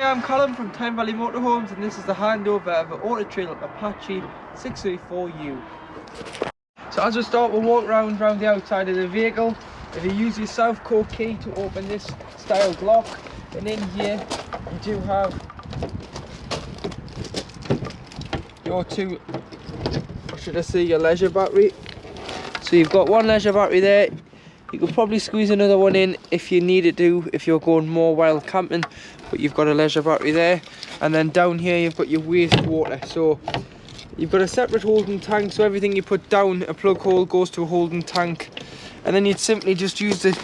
I'm Colin from Tyne Valley Motorhomes, and this is the handover of an auto trail Apache 634U. So as we start, we'll walk round the outside of the vehicle. If you use your South Core key to open this styled lock, and in here you do have your your leisure battery. So you've got one leisure battery there. You could probably squeeze another one in if you needed to, if you're going more wild camping, but you've got a leisure battery there. And then down here you've got your wastewater. So you've got a separate holding tank, so everything you put down a plug hole goes to a holding tank. And then you'd simply just use it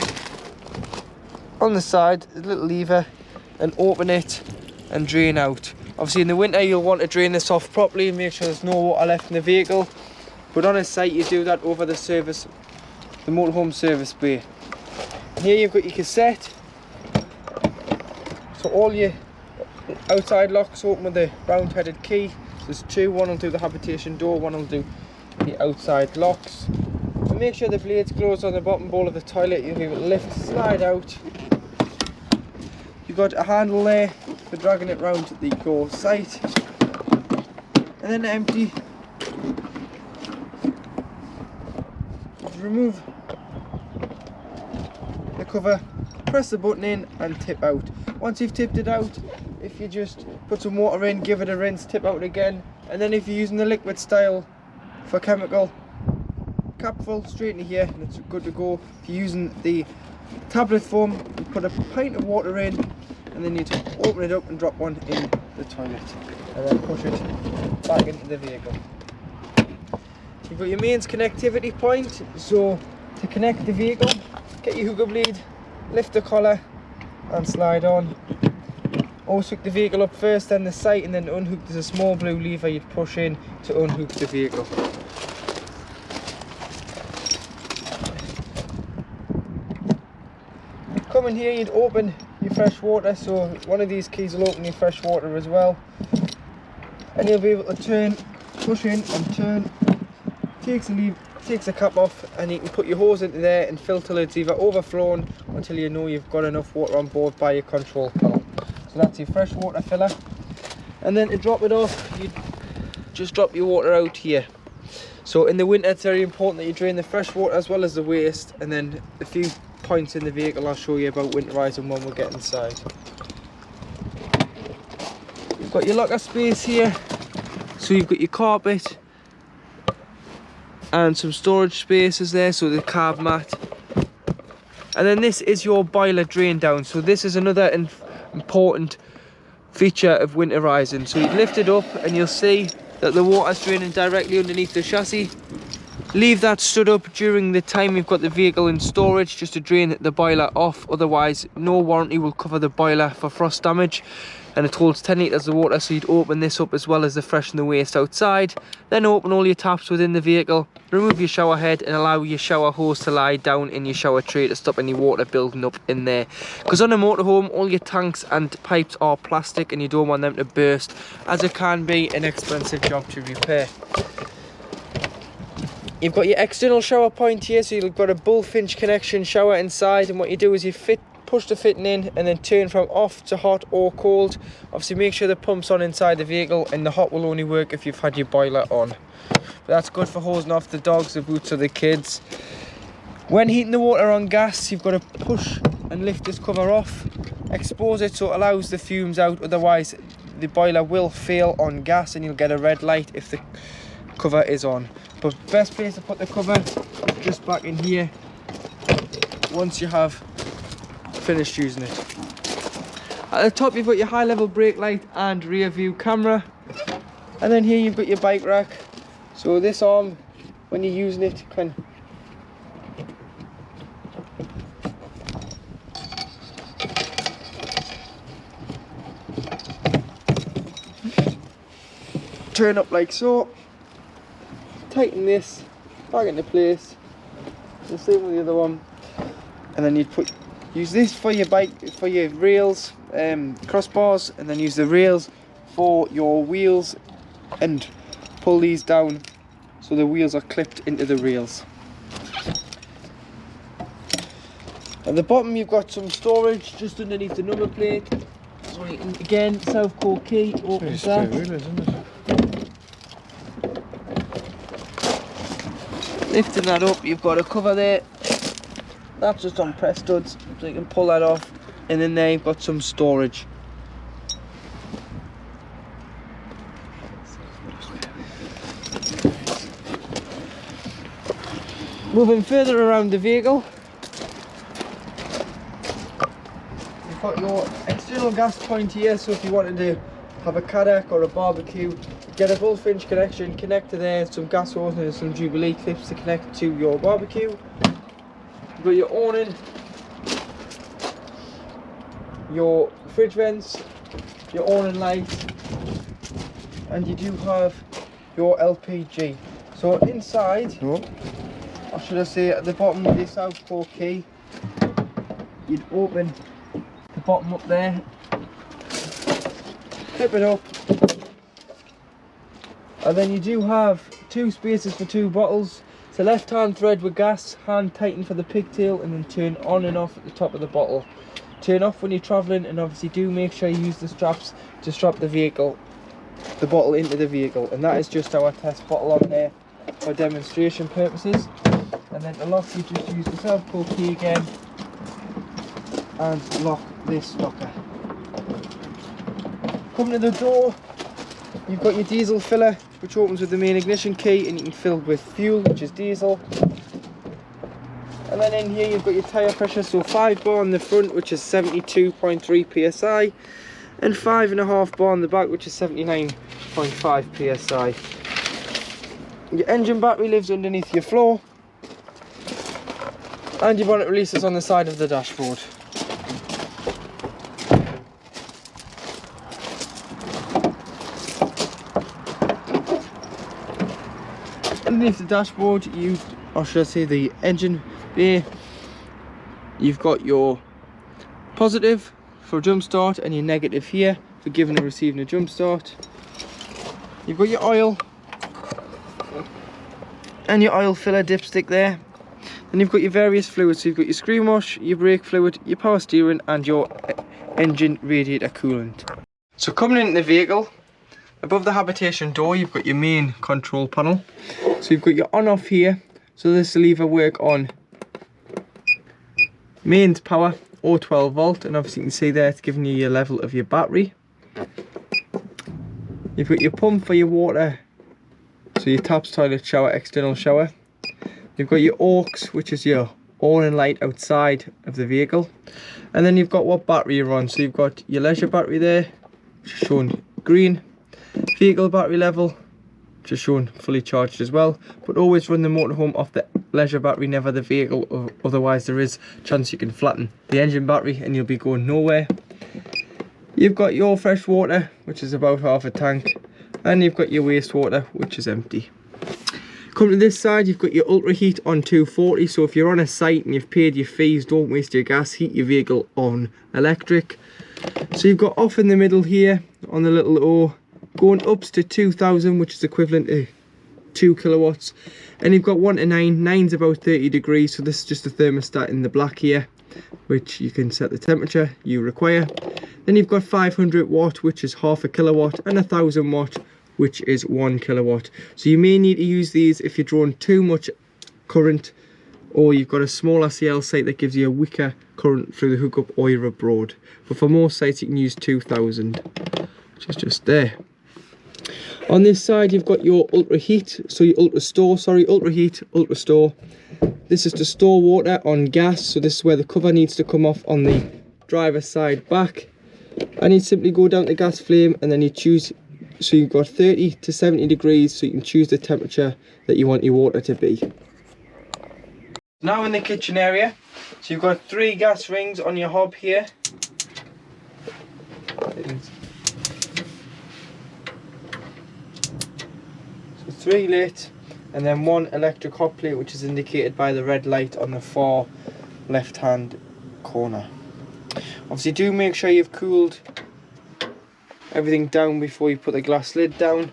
on the side, a little lever, and open it and drain out. Obviously in the winter you'll want to drain this off properly and make sure there's no water left in the vehicle. But on a site you do that over the motorhome service bay. And here you've got your cassette. So all your outside locks open with the round headed key. There's two, one will do the habitation door, one will do the outside locks. And make sure the blade's closed on the bottom bowl of the toilet. You'll be able to lift, slide out. You've got a handle there for dragging it round the go site. And then empty. Remove the cover, press the button in and tip out. Once you've tipped it out, if you just put some water in, give it a rinse, tip out again, and then if you're using the liquid style for chemical, cap full straight into here and it's good to go. If you're using the tablet form, you put a pint of water in and then you open it up and drop one in the toilet and then push it back into the vehicle. You've got your mains connectivity point, so to connect the vehicle, get your hooker bleed, lift the collar and slide on. Always hook the vehicle up first, then the sight, and then unhook. There's a small blue lever you'd push in to unhook the vehicle. Come in here, you'd open your fresh water, so one of these keys will open your fresh water as well. And you'll be able to turn, push in and turn. Takes the cap off and you can put your hose into there and fill till it's either overflowing until you know you've got enough water on board by your control panel. So that's your fresh water filler. And then to drop it off, you just drop your water out here. So in the winter it's very important that you drain the fresh water as well as the waste, and then a few points in the vehicle I'll show you about winterising when we get inside. You've got your locker space here, so you've got your carpet and some storage spaces there, so the carb mat. And then this is your boiler drain down. So this is another important feature of winterising. So you lift it up and you'll see that the water's draining directly underneath the chassis. Leave that stood up during the time you've got the vehicle in storage just to drain the boiler off, otherwise no warranty will cover the boiler for frost damage. And it holds 10 litres of water, so you'd open this up as well as the fresh and the waste outside. Then open all your taps within the vehicle, remove your shower head and allow your shower hose to lie down in your shower tray to stop any water building up in there. Because on a motorhome, all your tanks and pipes are plastic and you don't want them to burst, as it can be an expensive job to repair. You've got your external shower point here, so you've got a bullfinch connection shower inside, and what you do is you push the fitting in and then turn from off to hot or cold. Obviously make sure the pump's on inside the vehicle, and the hot will only work if you've had your boiler on. But that's good for hosing off the dogs, the boots or the kids. When heating the water on gas, you've got to push and lift this cover off, expose it so it allows the fumes out, otherwise the boiler will fail on gas and you'll get a red light if the cover is on. But best place to put the cover is just back in here once you have finished using it. At the top you've got your high level brake light and rear view camera, and then here you've got your bike rack. So this arm, when you're using it, can turn up like so, tighten this back into place, the same with the other one, and then you'd use this for your bike, for your rails, crossbars, and then use the rails for your wheels and pull these down so the wheels are clipped into the rails. At the bottom you've got some storage just underneath the number plate, So you can, again, South Core key opens that. Lifting that up, you've got a cover there. That's just on press studs, so you can pull that off. And then there you've got some storage. Moving further around the vehicle, you've got your external gas point here, so if you wanted to have a kayak or a barbecue, get a bullfinch connection, connect to there, some gas hose and some Jubilee clips to connect to your barbecue. You've got your awning, your fridge vents, your awning lights, and you do have your LPG. So inside, or should I say at the bottom of this South Core key, you'd open the bottom up there, flip it up, and then you do have two spaces for two bottles. It's a left hand thread with gas, hand tighten for the pigtail, and then turn on and off at the top of the bottle. Turn off when you're travelling, and obviously do make sure you use the straps to strap the bottle into the vehicle. And that is just our test bottle on there for demonstration purposes. And then to lock, you just use the South Core key again and lock this locker. Coming to the door, you've got your diesel filler, which opens with the main ignition key, and you can fill with fuel, which is diesel. And then in here you've got your tyre pressure, so 5 bar on the front, which is 72.3 psi, and 5.5 bar on the back, which is 79.5 psi. Your engine battery lives underneath your floor, and your bonnet releases on the side of the dashboard. Underneath the dashboard, or should I say the engine bay, you've got your positive for jump start and your negative here for giving and receiving a jump start. You've got your oil and your oil filler dipstick there. Then you've got your various fluids, so you've got your screen wash, your brake fluid, your power steering, and your engine radiator coolant. So coming into the vehicle, above the habitation door, you've got your main control panel. So you've got your on off here, so this will either work on mains power or 12 volt, and obviously you can see there it's giving you your level of your battery. You've got your pump for your water, so your taps, toilet, shower, external shower. You've got your aux, which is your awning light outside of the vehicle. And then you've got what battery you're on. So you've got your leisure battery there, which is shown green. Vehicle battery level, which is shown fully charged as well. But always run the motorhome off the leisure battery, never the vehicle, otherwise there is a chance you can flatten the engine battery and you'll be going nowhere. You've got your fresh water, which is about half a tank. And you've got your wastewater, which is empty. Come to this side, you've got your ultra heat on 240, so if you're on a site and you've paid your fees, don't waste your gas, heat your vehicle on electric. So you've got off in the middle here on the little O, going ups to 2000, which is equivalent to 2 kilowatts. And you've got 1 to 9, 9's about 30 degrees, so this is just a thermostat in the black here, which you can set the temperature you require. Then you've got 500 watt, which is half a kilowatt, and 1000 watt, which is 1 kilowatt. So you may need to use these if you're drawing too much current, or you've got a smaller CL site that gives you a weaker current through the hookup, or you're abroad. But for most sites you can use 2000, which is just there. On this side you've got your ultra heat, so your ultra heat, ultra store. This is to store water on gas, so this is where the cover needs to come off on the driver's side back. And you simply go down to gas flame, and then you choose, so you've got 30 to 70 degrees, so you can choose the temperature that you want your water to be. Now in the kitchen area, so you've got 3 gas rings on your hob here. So 3 lit, and then 1 electric hot plate, which is indicated by the red light on the far left hand corner. Obviously do make sure you've cooled everything down before you put the glass lid down.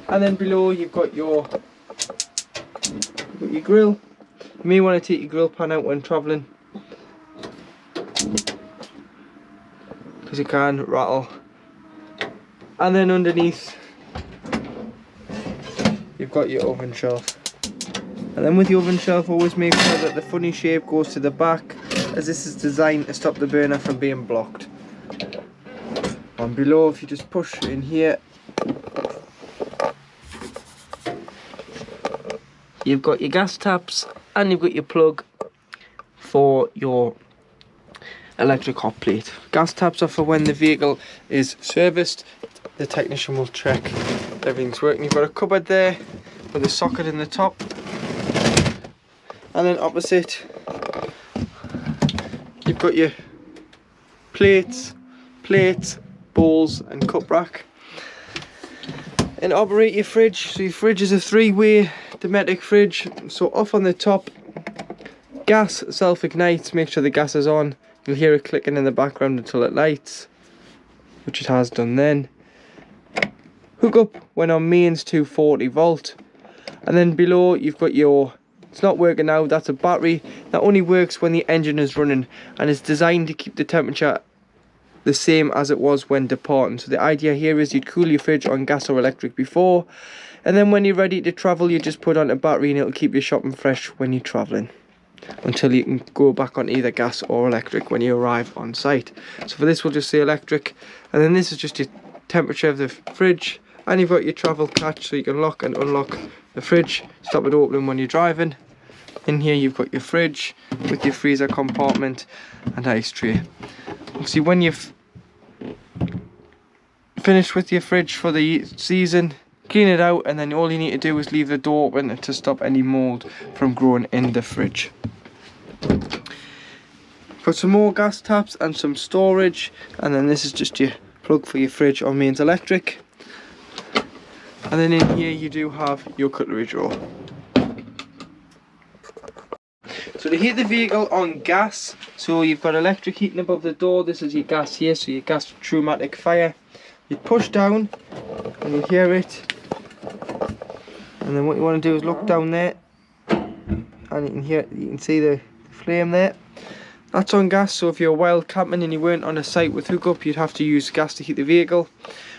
And then below you've got your grill. You may want to take your grill pan out when travelling. because it can rattle. And then underneath you've got your oven shelf. And then with the oven shelf, always make sure that the funny shape goes to the back, as this is designed to stop the burner from being blocked. And below, if you just push in here, you've got your gas taps and you've got your plug for your electric hot plate. Gas taps are for when the vehicle is serviced. The technician will check everything's working. You've got a cupboard there with a socket in the top, and then opposite you've got your plates, bowls and cup rack. And operate your fridge. So your fridge is a 3-way Dometic fridge. So off on the top, gas self ignites, make sure the gas is on. You'll hear it clicking in the background until it lights, which it has done then. Hook up when on mains 240 volt, and then below you've got your, it's not working now, that's a battery that only works when the engine is running, and it's designed to keep the temperature the same as it was when departing. So the idea here is you'd cool your fridge on gas or electric before, and then when you're ready to travel you just put on a battery and it'll keep your shopping fresh when you're travelling, until you can go back on either gas or electric when you arrive on site. So for this we'll just say electric, and then this is just your temperature of the fridge, and you've got your travel catch so you can lock and unlock the fridge, stop it opening when you're driving. In here you've got your fridge with your freezer compartment and ice tray. See, when you've finished with your fridge for the season, clean it out, and then all you need to do is leave the door open to stop any mold from growing in the fridge. Got some more gas taps and some storage, and then this is just your plug for your fridge on mains electric. And then in here you do have your cutlery drawer. So to heat the vehicle on gas, so you've got electric heating above the door, this is your gas here, so your gas Trumatic fire. You push down and you hear it, and then what you want to do is look down there and you can see the flame there. That's on gas, so if you're wild camping and you weren't on a site with hookup, you'd have to use gas to heat the vehicle.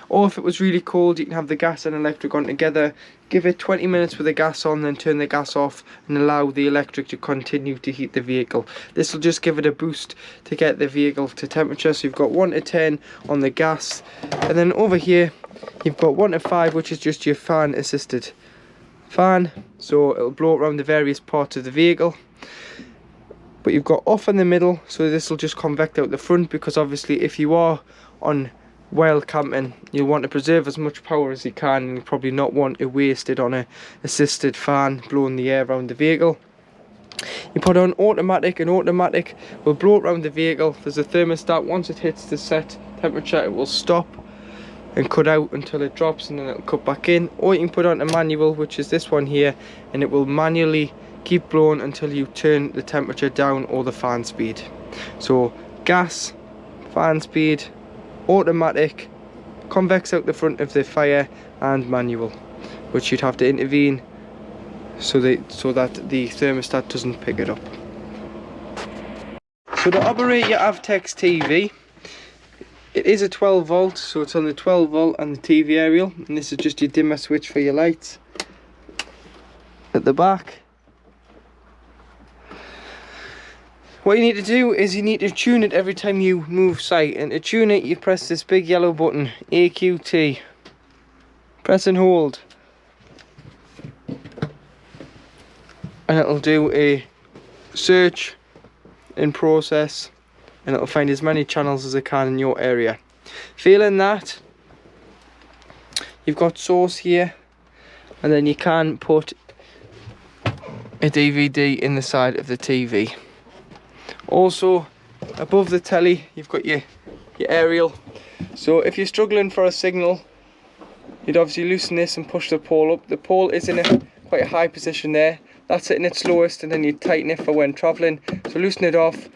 Or if it was really cold, you can have the gas and electric on together, give it 20 minutes with the gas on, then turn the gas off and allow the electric to continue to heat the vehicle. This will just give it a boost to get the vehicle to temperature. So you've got 1 to 10 on the gas, and then over here you've got 1 to 5, which is just your fan assisted fan, so it'll blow around the various parts of the vehicle. But you've got off in the middle, so this will just convect out the front, because obviously if you are on wild camping you'll want to preserve as much power as you can, and you probably not want to waste it on a assisted fan blowing the air around the vehicle. You put on automatic, and automatic will blow around the vehicle. There's a thermostat, once it hits the set temperature it will stop and cut out until it drops, and then it'll cut back in. Or you can put on a manual, which is this one here, and it will manually keep blowing until you turn the temperature down or the fan speed. So gas, fan speed, automatic, convex out the front of the fire, and manual, which you'd have to intervene so that the thermostat doesn't pick it up. So to operate your Avtex TV, it is a 12 volt, so it's on the 12 volt and the TV aerial, and this is just your dimmer switch for your lights at the back. What you need to do is you need to tune it every time you move sight, and to tune it you press this big yellow button, AQT, press and hold, and it'll do a search in process, and it'll find as many channels as it can in your area. Failing that, you've got source here, and then you can put a DVD in the side of the TV. Also above the telly you've got your aerial, so if you're struggling for a signal you'd obviously loosen this and push the pole up. The pole is in quite a high position there, that's it in its lowest, and then you tighten it for when travelling. So loosen it off,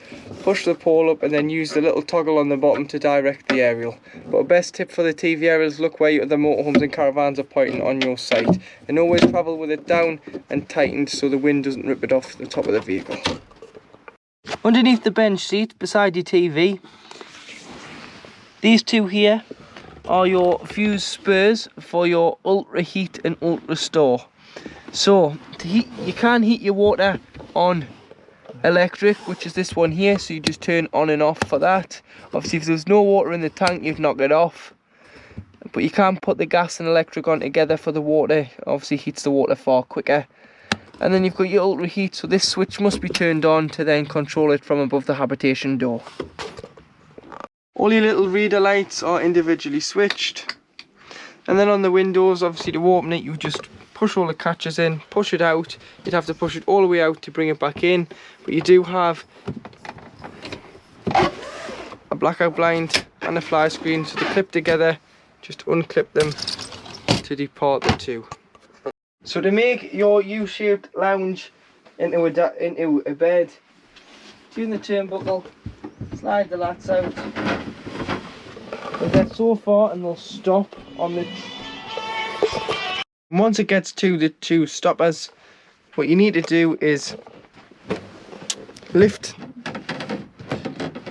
push the pole up, and then use the little toggle on the bottom to direct the aerial. But a best tip for the TV aerial is look where the motorhomes and caravans are pointing on your site, and always travel with it down and tightened so the wind doesn't rip it off the top of the vehicle. Underneath the bench seat beside your TV These two here are your fuse spurs for your ultra heat and ultra store. So to heat, you can heat your water on electric, which is this one here, so you just turn on and off for that. Obviously if there's no water in the tank, you'd knock it off, but you can put the gas and electric on together for the water. Obviously heats the water far quicker. And then you've got your ultra heat, so this switch must be turned on to then control it from above the habitation door. All your little reader lights are individually switched, and then on the windows, obviously to open it, you just push all the catches in, push it out. You'd have to push it all the way out to bring it back in, but you do have a blackout blind and a fly screen, so to clip together, just unclip them to depart the two. So to make your U-shaped lounge into a bed, tune the turnbuckle, slide the lats out. They'll get so far and they'll stop on the... Once it gets to the two stoppers, what you need to do is lift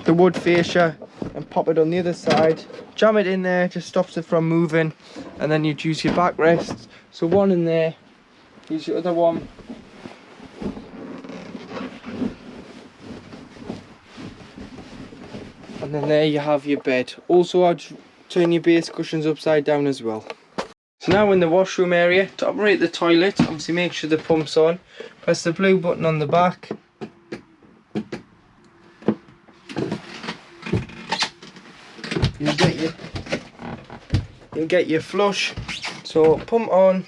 the wood fascia and pop it on the other side, jam it in there, just stops it from moving, and then you'd use your backrests. So one in there, use your other one. And then there you have your bed. Also I'd turn your base cushions upside down as well. So now in the washroom area, to operate the toilet, obviously make sure the pump's on. Press the blue button on the back. You'll get your flush. So pump on,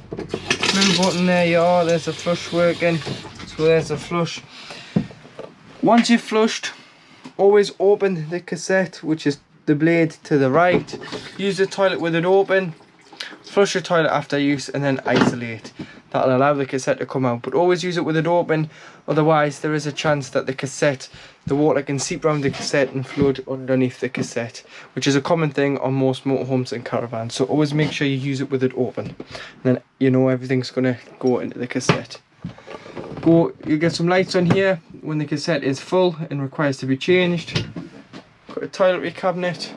blue button, there you are, there's the flush working. So there's the flush. Once you've flushed, always open the cassette, which is the blade to the right. Use the toilet with it open. Flush your toilet after use and then isolate. That'll allow the cassette to come out, but always use it with it open, otherwise there is a chance that the water can seep around the cassette and flood underneath the cassette, which is a common thing on most motorhomes and caravans. So always make sure you use it with it open, and then you know everything's going to go into the cassette. You get some lights on here when the cassette is full and requires to be changed. Got a toiletry cabinet,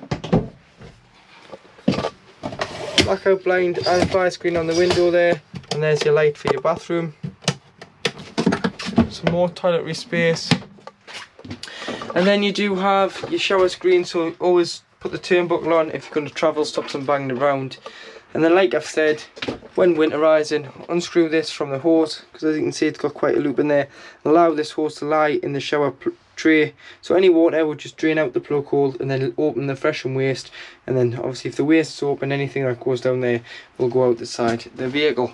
blackout blind and fire screen on the window there, and there's your light for your bathroom. Some more toiletry space, and then you do have your shower screen, so always put the turnbuckle on if you're going to travel, stop them banging around. And then like I've said, when winterizing, unscrew this from the hose, because as you can see it's got quite a loop in there, and allow this hose to lie in the shower tray, so any water will just drain out the plug hole and then open the fresh and waste, and then obviously if the waste is open, anything that goes down there will go out the side of the vehicle.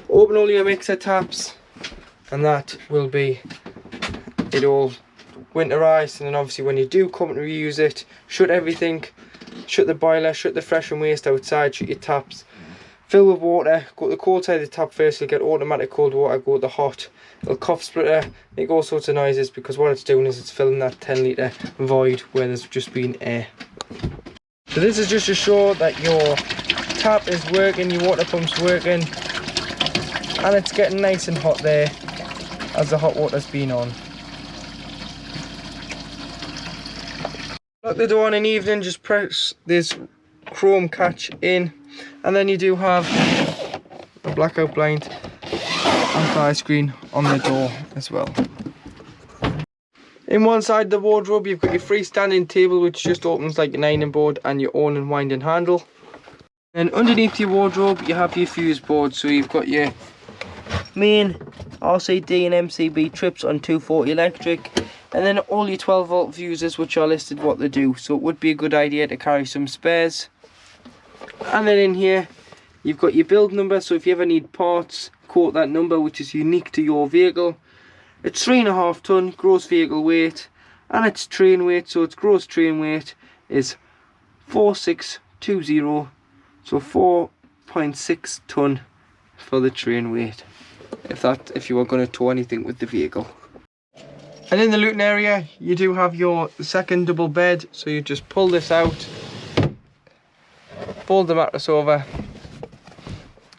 Open all your mixer taps, and that will be it all winterized. And then obviously when you do come to reuse it, shut everything, shut the boiler, shut the fresh and waste outside, shut your taps, fill with water, go to the cold side of the tap first, you'll get automatic cold water, go to the hot, it'll cough splitter, make all sorts of noises, because what it's doing is it's filling that 10 litre void where there's just been air. So this is just to show that your tap is working, your water pump's working, and it's getting nice and hot there as the hot water's been on. Lock the door on an evening, just press this chrome catch in, and then you do have a blackout blind and fire screen on the door as well. In one side of the wardrobe you've got your freestanding table, which just opens like an ironing board, and your on and winding handle. And underneath your wardrobe you have your fuse board, so you've got your main RCD and MCB trips on 240 electric, and then all your 12 volt fuses, which are listed what they do, so it would be a good idea to carry some spares. And then in here you've got your build number, so if you ever need parts, quote that number, which is unique to your vehicle. It's 3.5 ton gross vehicle weight, and its train weight, so its gross train weight is 4620, so 4.6 ton for the train weight, if you were going to tow anything with the vehicle. And in the looting area you do have your second double bed, so you just pull this out, fold the mattress over,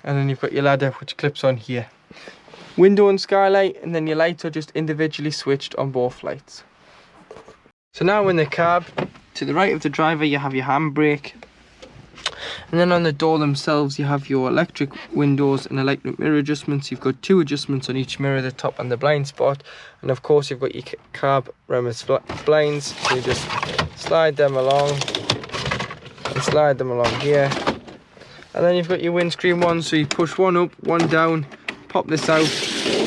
and then you've got your ladder which clips on here. Window and skylight, and then your lights are just individually switched on both lights. So now in the cab to the right of the driver you have your handbrake, and then on the door themselves you have your electric windows and electric mirror adjustments. You've got 2 adjustments on each mirror, the top and the blind spot, and of course you've got your cab remus blinds, so you just slide them along and slide them along here. And then you've got your windscreen ones, so you push one up, one down, pop this out,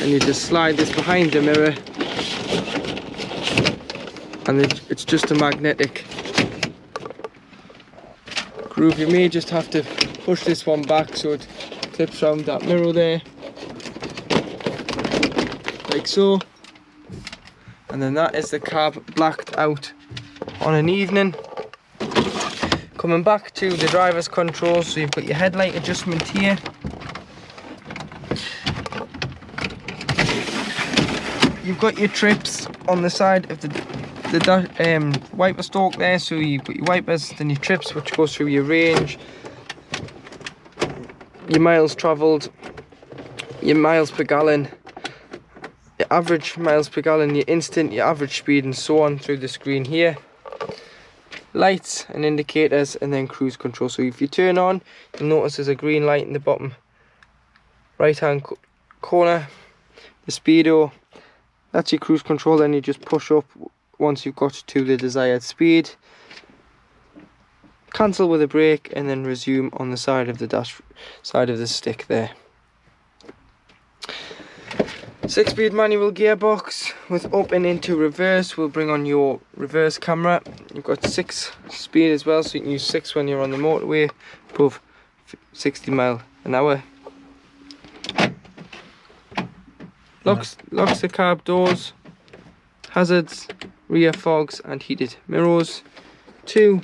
and you just slide this behind the mirror, and it's just a magnetic groove. You may just have to push this one back so it clips around that mirror there, like so. And then that is the cab blacked out on an evening. Coming back to the driver's controls, so you've got your headlight adjustment here. You've got your trips on the side of the wiper stalk there, so you've got your wipers, then your trips, which goes through your range, your miles travelled, your miles per gallon, your average miles per gallon, your instant, your average speed, and so on through the screen here. Lights and indicators, and then cruise control. So if you turn on, you'll notice there's a green light in the bottom right hand corner. The speedo, that's your cruise control. Then you just push up once you've got to the desired speed, cancel with a brake, and then resume on the side of the side of the stick there. 6-speed manual gearbox with up and into reverse. Will bring on your reverse camera. You've got 6-speed as well, so you can use 6 when you're on the motorway above 60 miles an hour. Locks the cab doors, hazards, rear fogs, and heated mirrors. 2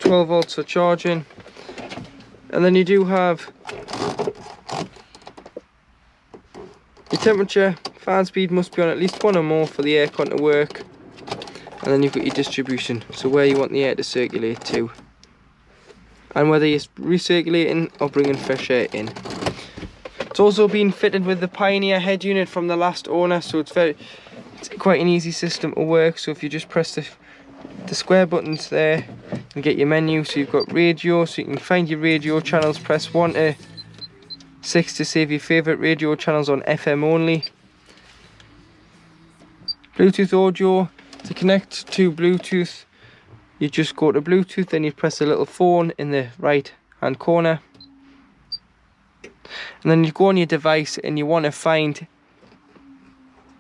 12 volts for charging, and then you do have your temperature. Fan speed must be on at least 1 or more for the aircon to work, and then you've got your distribution, so where you want the air to circulate to, and whether you're recirculating or bringing fresh air in. It's also been fitted with the Pioneer head unit from the last owner, so it's quite an easy system to work. So if you just press the square buttons there and get your menu, so you've got radio, so you can find your radio channels. Press 1 to 6 to save your favourite radio channels on FM only. Bluetooth audio, to connect to Bluetooth you just go to Bluetooth, then you press the little phone in the right hand corner, and then you go on your device and you want to find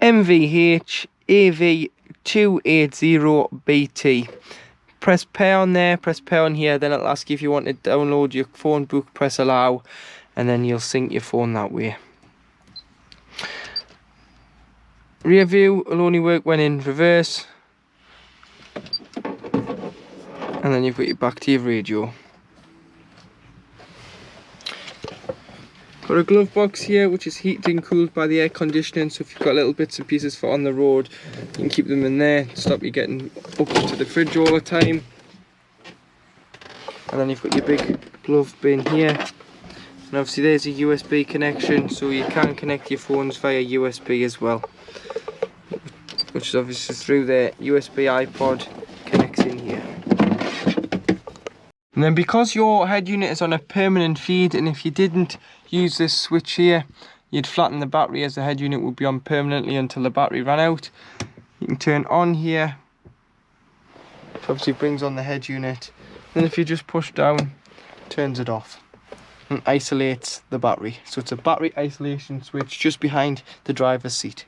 MVH AV280BT. Press pair on there, press pair on here, then it'll ask you if you want to download your phone book, press allow, and then you'll sync your phone that way. Rear view will only work when in reverse, and then you've got your back to your radio. Got a glove box here which is heated and cooled by the air conditioning, so if you've got little bits and pieces for on the road, you can keep them in there to stop you getting up to the fridge all the time. And then you've got your big glove bin here, and obviously there's a USB connection, so you can connect your phones via USB as well, which is obviously through the USB iPod connects in here. And then because your head unit is on a permanent feed, and if you didn't use this switch here, you'd flatten the battery, as the head unit would be on permanently until the battery ran out. You can turn on here, which obviously brings on the head unit, and if you just push down, turns it off and isolates the battery. So it's a battery isolation switch just behind the driver's seat.